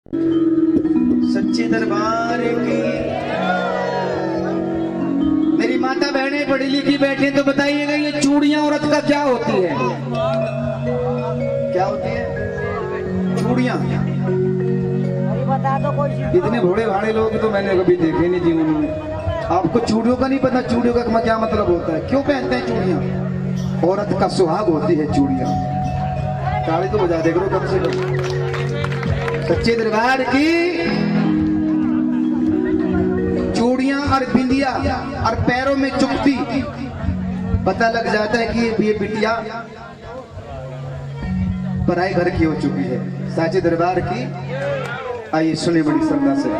सच्चे दरबार की। मेरी माता बहनें पढ़ी लिखी बैठे तो बताइएगा ये चूड़ियां औरत का क्या होती है? क्या होती है चूड़ियां? बता दो कोई। इतने भोड़े भाड़े लोग तो मैंने कभी देखे नहीं जीवन में। आपको चूड़ियों का नहीं पता? चूड़ियों का क्या मतलब होता है? क्यों पहनते हैं चूड़ियां? औरत का सुहाग होती है चूड़ियां। ताली तो बजा दे करो कम से कम। सच्चे दरबार की चूड़ियां और बिंदिया और पैरों में चुपती, पता लग जाता है कि ये बिटिया पराए घर की हो चुकी है। साचे दरबार की आइए सुने बड़ी श्रद्धा से।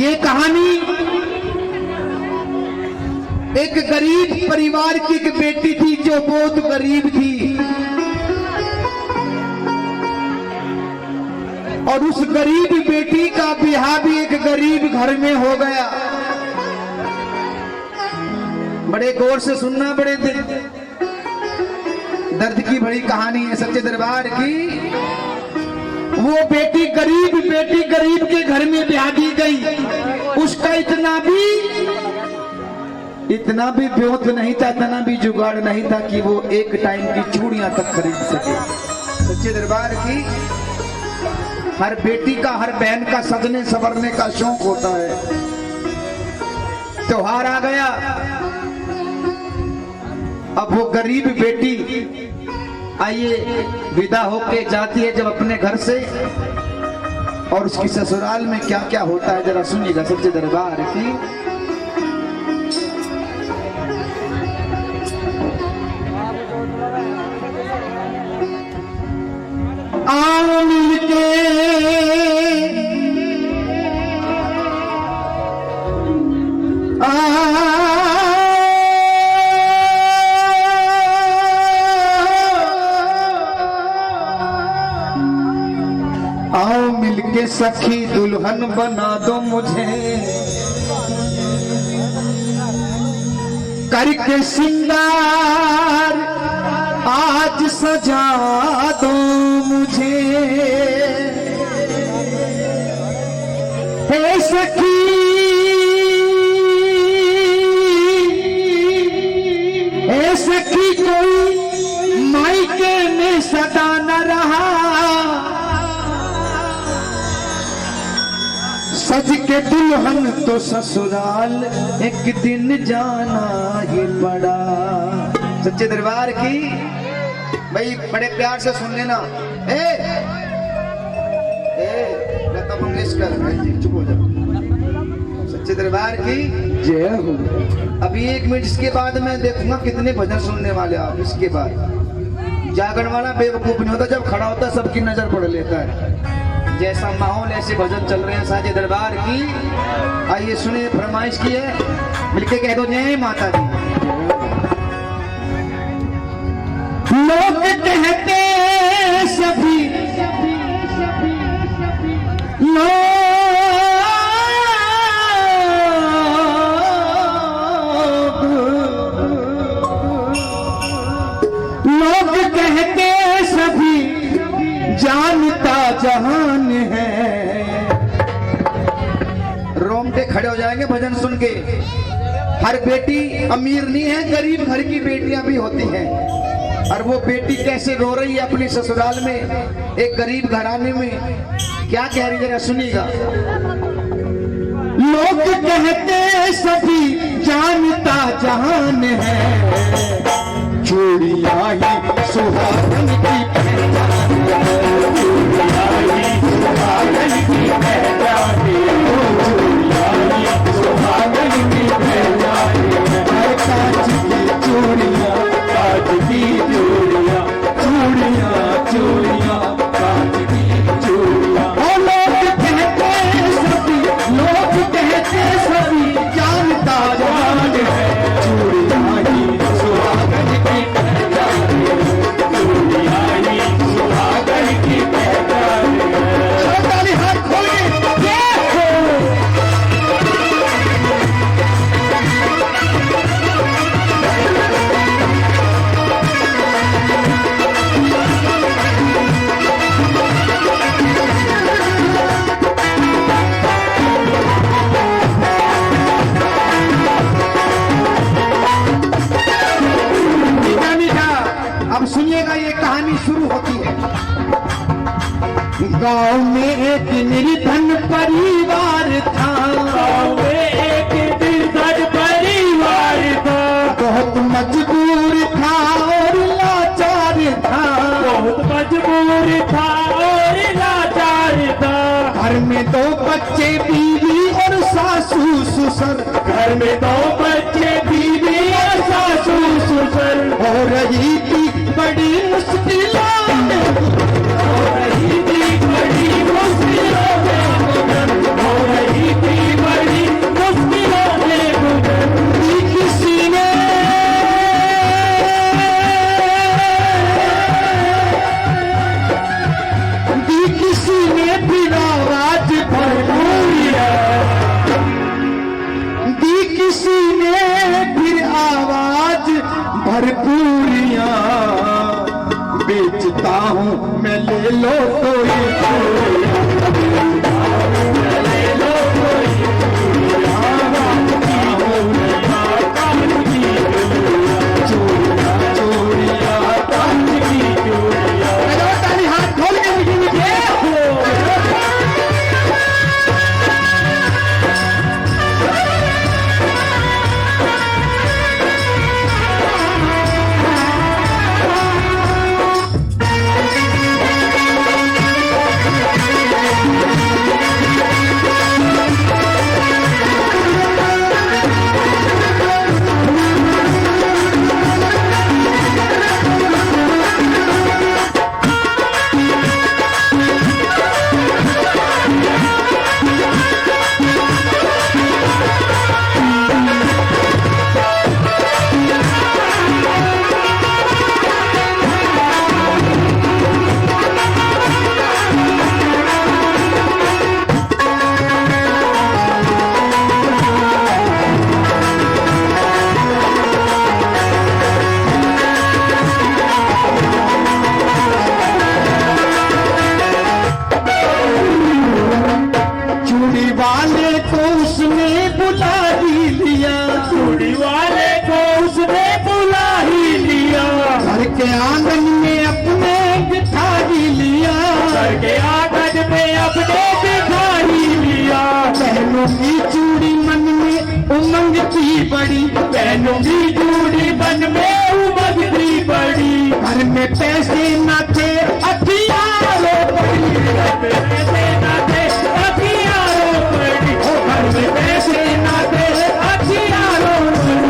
ये कहानी एक गरीब परिवार की एक बेटी थी जो बहुत गरीब थी, और उस गरीब बेटी का ब्याह भी एक गरीब घर में हो गया। बड़े गौर से सुनना, बड़े दर्द की बड़ी कहानी है सच्चे दरबार की। वो बेटी गरीब के घर में ब्याह दी गई। उसका इतना भी ब्योत नहीं था, इतना भी जुगाड़ नहीं था कि वो एक टाइम की चूड़ियां तक खरीद सके। सच्चे दरबार की हर बेटी का, हर बहन का सजने संवरने का शौक होता है। त्योहार आ गया, अब वो गरीब बेटी आइए विदा होके जाती है जब अपने घर से, और उसकी ससुराल में क्या क्या होता है जरा सुनिएगा सच्चे दरबार की। आओ मिलके आओ मिलके सखी दुल्हन बना दो मुझे, करके सिंगार आज सजा दो मुझे। हे सखी कोई मायके में सदा न रहा, सज के दुल्हन तो ससुराल एक दिन जाना ही पड़ा। सच्चे दरबार की भाई बड़े प्यार से सुन लेना। लता मंगेशकर जी चुप हो जाओ। सच्चे दरबार की जय हो। अभी 1 मिनट इसके बाद मैं देखूंगा कितने भजन सुनने वाले आप। इसके बाद जागरण वाला बेवकूफ नहीं होता, जब खड़ा होता सबकी नजर पड़ लेता है। जैसा माहौल ऐसे भजन चल रहे हैं साजे दरबार की। आइए सुने, फरमाइश की है, मिलके कह दो जय माता दी। लोग कहते सभी लोग कहते सभी जानता जहान है। रोमटे खड़े हो जाएंगे भजन सुन के। हर बेटी अमीर नहीं है, गरीब घर की बेटियां भी होती हैं। और वो बेटी कैसे रो रही है अपनी ससुराल में, एक गरीब घराने में, क्या कह रही है जरा सुनिएगा। लोग कहते सभी जानता जहान है, चूड़ियां ही सुहागन की पहचान है, चूड़ियां ही सुहागन की पहचान है, चूड़ियां ही सुहागन की पहचान है। कांच की चूड़ियां, कांच की चूड़ियां, चूड़ियां चूड़ियां, कांच की चूड़ियां। लोग कहते सभी जानता जहान है, चूड़ियां ही सुहागन की पहचान है, सुनिएगा, ये कहानी शुरू होती है। गांव में एक निर्धन परिवार था, गाँव में एक निर्धन परिवार था, बहुत मजबूर था और लाचार था, बहुत मजबूर था और लाचार था। घर में 2 बच्चे, बीवी और सासू ससुर, घर में 2 बच्चे, बीवी और सासू ससुर। हो रही थी बड़ी मुश्किलों में, हो रही थी बड़ी मुश्किलों में गुजर, हो रही थी बड़ी मुश्किलों में गुजर। किसी ने फिर आवाज भरपूरिया दी, किसी ने फिर आवाज भरपूरिया, बेचता हूँ मैं, ले लो कोई चूड़ियां, ले लो कोई चूड़िया कांच की चूड़ियां। हाथ खोल के दिखेंगे। के आंगन में अपने बिठा ही लिया, घर के आंगन में अपने बिठा ही लिया। बहनों की चूड़ी मन में उमंग थी बड़ी, बहनों की चूड़ी मन में उमंग थी बड़ी। घर में पैसे न थे हथियारों पड़ी, पैसे न थे हथियारों पड़ी, घर में पैसे न थे हथियारों पड़ी।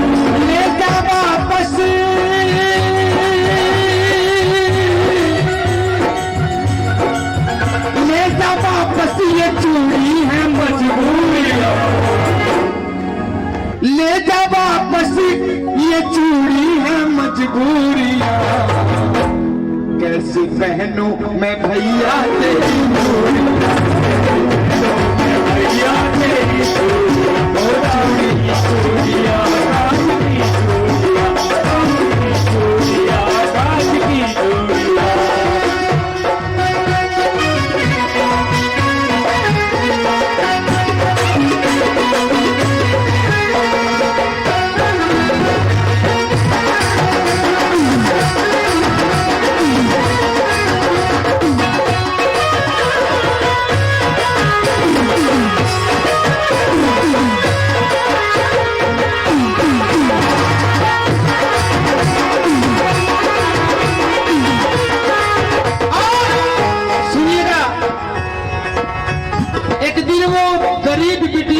ले जा वापस ये चूड़ी है मजबूरियां, ले जा वापस ये चूड़ी है मजबूरियां। कैसी पहनूं मैं भैया तेरी चूड़ियां, भैया तेरी चूड़ियां, चूड़ियां चूड़ियां कांच की चूड़ियां।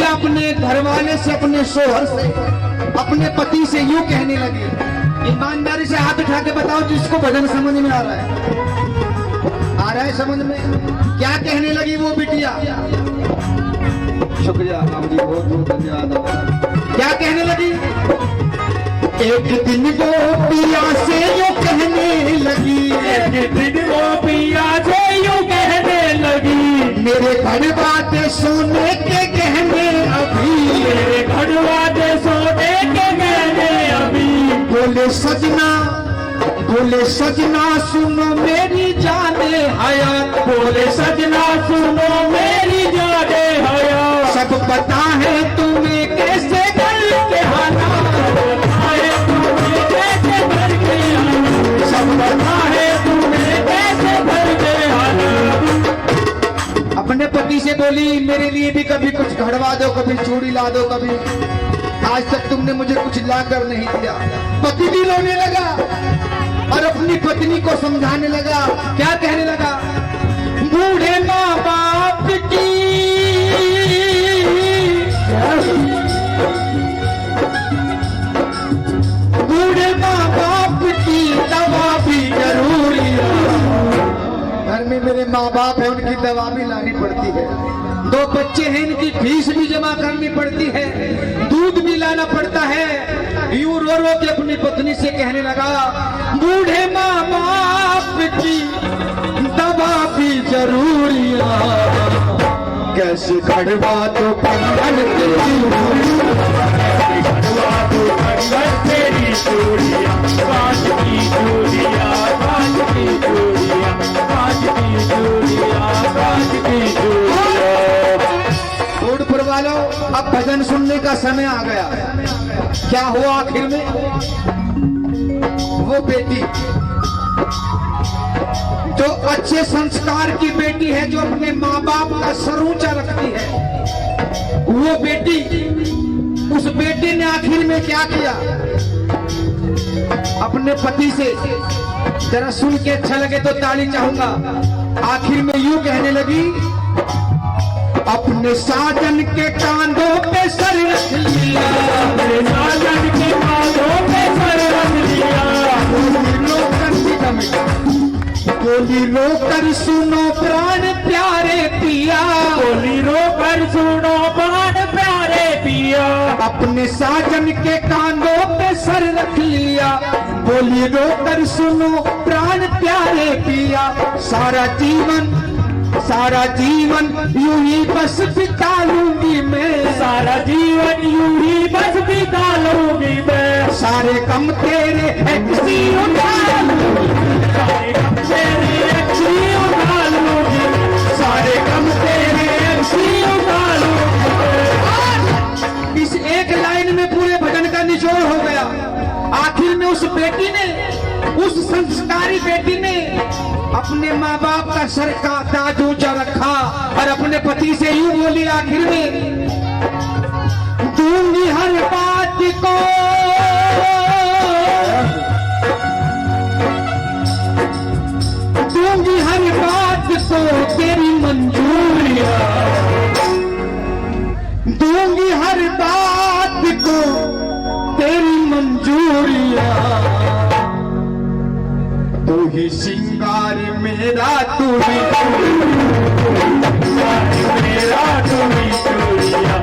अपने घरवाले से, अपने शोहर से, अपने पति से यूं कहने लगी। ईमानदारी से हाथ उठा के बताओ जिसको भजन समझ में आ रहा है समझ में? क्या कहने लगी वो बिटिया? शुक्रिया आप जी, बहुत बहुत धन्यवाद। क्या कहने लगी? एक दिन वो पिया से यूं कहने लगी, एक दिन वो पिया से यूं कहने लगी। मेरे घर बातें सोने के गहने अभी, मेरे घर वाले सोने के गहने अभी। बोले सजना सुनो मेरी जाने हयात, बोले सजना सुनो मेरी जाने हयात। सब पता है तुम्हें कैसे करके हालात, सब पता है बोली मेरे लिए भी कभी कुछ घड़वा दो, कभी चूड़ी ला दो, कभी। आज तक तुमने मुझे कुछ ला कर नहीं दिया। पति भी रोने लगा और अपनी पत्नी को समझाने लगा। क्या कहने लगा? बूढ़े माँ बाप की बूढ़े माँ बाप की दवा भी जरूरी है। घर में मेरे माँ बाप है, उनकी दवा भी लानी पड़ती है। 2 बच्चे हैं, इनकी फीस भी जमा करनी पड़ती है, दूध भी लाना पड़ता है। यूं रो रो के अपनी पत्नी से कहने लगा, बूढ़े माँ बाप की दवा भी जरूरी है। कैसे खड़वा तो कंगन तेरी, खड़वा तो कंगन तेरी चूड़ियाँ, कांच की चूड़ियाँ, कांच की चूड़ियाँ, कांच की चूड़ियाँ, कांच की चूड़ियाँ। जोधपुर वालों, अब भजन सुनने का समय आ गया। क्या हुआ आखिर में? वो बेटी जो अच्छे संस्कार की बेटी है, जो अपने माँ बाप का सर ऊंचा रखती है, वो बेटी, उस बेटी ने आखिर में क्या किया? अपने पति से, जरा सुन के अच्छा लगे तो ताली चाहूंगा। आखिर में यूं कहने लगी, अपने साजन के कांधों पे सर रख लिया, अपने साजन के कांधों पे सर रख लिया। बोली रोकर सुनो प्राण प्यारे पिया, बोली रोकर सुनो प्राण प्यारे पिया। अपने साजन के कांधों पे सर रख लिया, बोली रोकर सुनो प्राण प्यारे पिया। सारा जीवन यूं ही बस बिता लूंगी मैं, सारा जीवन यूं ही बस बिता लूंगी मैं। सारे कम तेरे एक्सी उठा लूंगी, सारे कम तेरे एक्सी उठा लूंगी, सारे कम तेरे एक्सी उठा लूंगी। इस एक लाइन में पूरे भजन का निचोड़ हो गया। आखिर में उस बेटी ने, उस संस्कारी बेटी ने अपने माँ बाप का सर का ताज ऊंचा रखा और अपने पति से यूं बोली आखिर में, दूंगी हर बात को, दूंगी हर बात को तेरी मंजूरियां, दूंगी हर बात को तेरी मंजूरियां। तू ही सिंगार मेरा, तू ही मेरा तू ही चूड़ियाँ,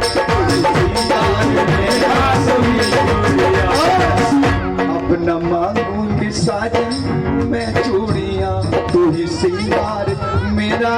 सिंगार मेरा, तू ही चूड़ियाँ। अपना मांगूंगी साजन मैं चूड़ियां, तू ही सिंगार मेरा।